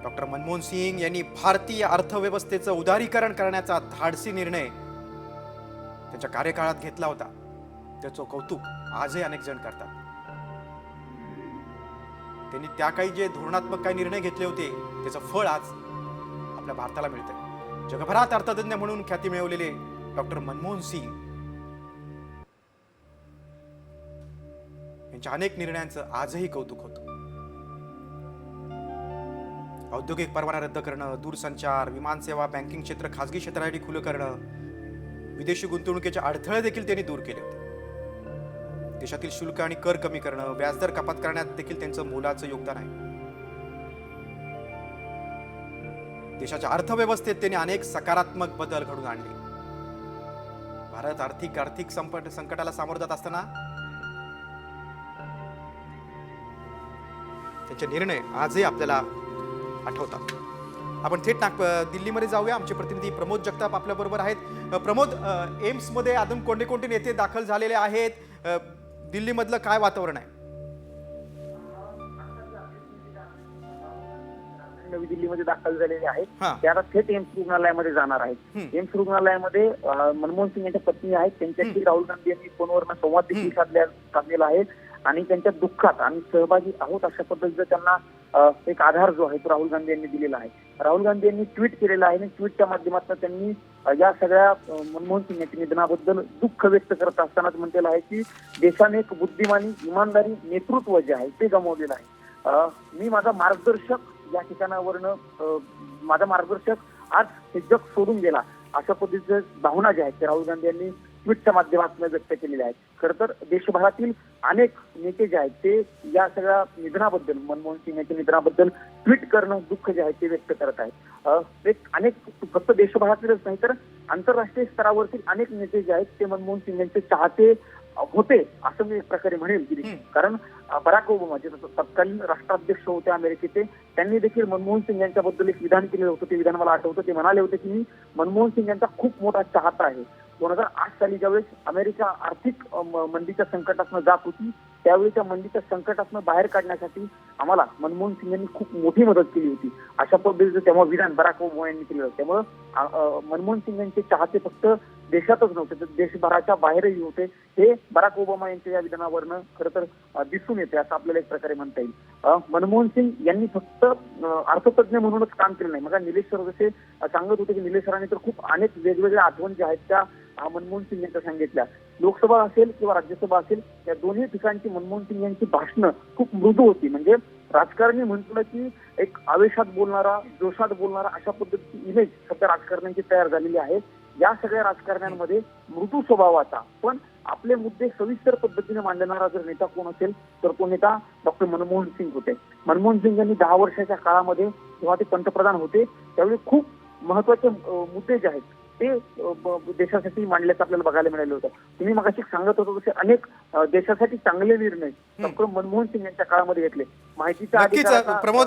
Doctor Manmohan Singh यांनी भारतीय अर्थव्यवस्थेचं उदारीकरण करण्याचा धाडसी निर्णय त्यांच्या कार्यकाळात घेतला होता. त्याचं कौतुक आजही अनेक जण करतात. त्यांनी त्या काही जे धोरणात्मक काही निर्णय घेतले होते त्याचं फळ आज आपल्या भारताला मिळतंय. जगभरात अर्थतज्ञ म्हणून ख्याती मिळवलेले डॉक्टर मनमोहन सिंग यांच्या अनेक निर्णयांचं आजही कौतुक होतं. औद्योगिक परवाना रद्द करणं, दूरसंचार, विमानसेवा, बँकिंग क्षेत्र खासगी क्षेत्रासाठी खुलं करणं, विदेशी गुंतवणुकीचे अडथळे देखील त्यांनी दूर केले होते. देशातील शुल्क आणि कर कमी करणं, व्याजदर कपात करण्यात देखील त्यांचं मोलाचं योगदान आहे. देशाच्या अर्थव्यवस्थेत त्यांनी अनेक सकारात्मक बदल घडवून आणले. भारत आर्थिक संकटाला सामोरं जात असताना त्यांचे निर्णय आजही आपल्याला आठवतात. आपण थेट दिल्लीमध्ये जाऊया. आमचे प्रतिनिधी प्रमोद जगताप आपल्या बरोबर आहेत. प्रमोद, एम्स मध्ये अजून कोणते कोणते नेते दाखल झालेले आहेत? दिल्लीमधलं काय वातावरण आहे? नवी दिल्लीमध्ये दाखल झालेले आहेत. हां. ते आता थेट एम्स रुग्णालयामध्ये जाणार आहेत. एम्स रुग्णालयामध्ये मनमोहन सिंग यांच्या पत्नी आहेत. त्यांच्याशी राहुल गांधी यांनी फोनवरनं संवाद देखील साधलेला आहे आणि त्यांच्या दुःखात आम्ही सहभागी आहोत अशा पद्धतीचा त्यांना एक आधार जो आहे तो राहुल गांधी यांनी दिलेला आहे. राहुल गांधी यांनी ट्विट केलेलं आहे आणि ट्विटच्या माध्यमातून त्यांनी या सगळ्या मनमोहन सिंग यांच्या निधनाबद्दल दुःख व्यक्त करत असतानाच म्हटलेलं आहे की देशाने एक बुद्धिमानी, इमानदारी, नेतृत्व जे आहे ते गमावलेलं आहे. मी माझा मार्गदर्शक या ठिकाणावरनं माझा मार्गदर्शक आज हे जग सोडून गेला अशा पद्धतीच्या भावना ज्या आहेत ते राहुल गांधी यांनी ट्विटच्या माध्यमातून व्यक्त केलेल्या आहेत. खरं तर देशभरातील अनेक नेते जे आहेत ते या सगळ्या निधनाबद्दल, मनमोहन सिंग यांच्या निधनाबद्दल ट्विट करणं, दुःख जे आहे ते व्यक्त करत आहेत. अनेक फक्त देशभरातीलच नाही तर आंतरराष्ट्रीय स्तरावरतील अनेक नेते जे आहेत ते मनमोहन सिंग यांचे चाहते होते असं मी एक प्रकारे म्हणेल की, कारण बराक ओबामा जे तत्कालीन राष्ट्राध्यक्ष होते अमेरिकेचे, त्यांनी देखील मनमोहन सिंग यांच्याबद्दल एक विधान केलेलं होतं. ते विधान मला आठवतं. ते म्हणाले होते की मी मनमोहन सिंग यांचा खूप मोठा चाहता आहे. 2008 साली ज्यावेळेस अमेरिका आर्थिक मंदीच्या संकटातून जात होती त्यावेळी त्या मंदीच्या संकटातून बाहेर काढण्यासाठी आम्हाला मनमोहन सिंग यांनी खूप मोठी मदत केली होती अशा पद्धतीचं तेव्हा विधान बराक ओबामा यांनी केलं. त्यामुळं मनमोहन सिंग यांचे चाहते फक्त देशातच नव्हते तर देशभराच्या बाहेरही होते. हे बराक ओबामा यांच्या या विधानावरनं खरं तर दिसून येते असं आपल्याला एक प्रकारे म्हणता येईल. मनमोहन सिंग यांनी फक्त अर्थतज्ञ म्हणूनच काम केलं नाही. मग निलेश सर जसे सांगत होते की निलेश सरांनी तर खूप अनेक वेगवेगळ्या आठवणी ज्या आहेत त्या मनमोहन सिंग यांच्या सांगितल्या. लोकसभा असेल किंवा राज्यसभा असेल या दोन्ही ठिकाणची मनमोहन सिंग यांची भाषणं खूप मृदू होती. म्हणजे राजकारणी म्हटलं की एक आवेशात बोलणारा, जोशात बोलणारा अशा पद्धतीची इमेज सध्या राजकारण्यांची तयार झालेली आहे. या सगळ्या राजकारण्यांमध्ये मृदू स्वभावाचा पण आपले मुद्दे सविस्तर पद्धतीने मांडणारा जर नेता कोण असेल तर तो नेता डॉक्टर मनमोहन सिंग होते. मनमोहन सिंग यांनी 10 वर्षाच्या काळामध्ये जेव्हा ते पंतप्रधान होते त्यावेळी खूप महत्वाचे मुद्दे जे आहेत ते देशासाठी मांडल्याचं आपल्याला बघायला मिळालं होतं. तुम्ही मगाशी सांगत होतो तसे अनेक देशासाठी चांगले निर्णय डॉक्टर मनमोहन सिंग यांच्या काळामध्ये घेतले. माहितीचा नक्कीच प्रमोद,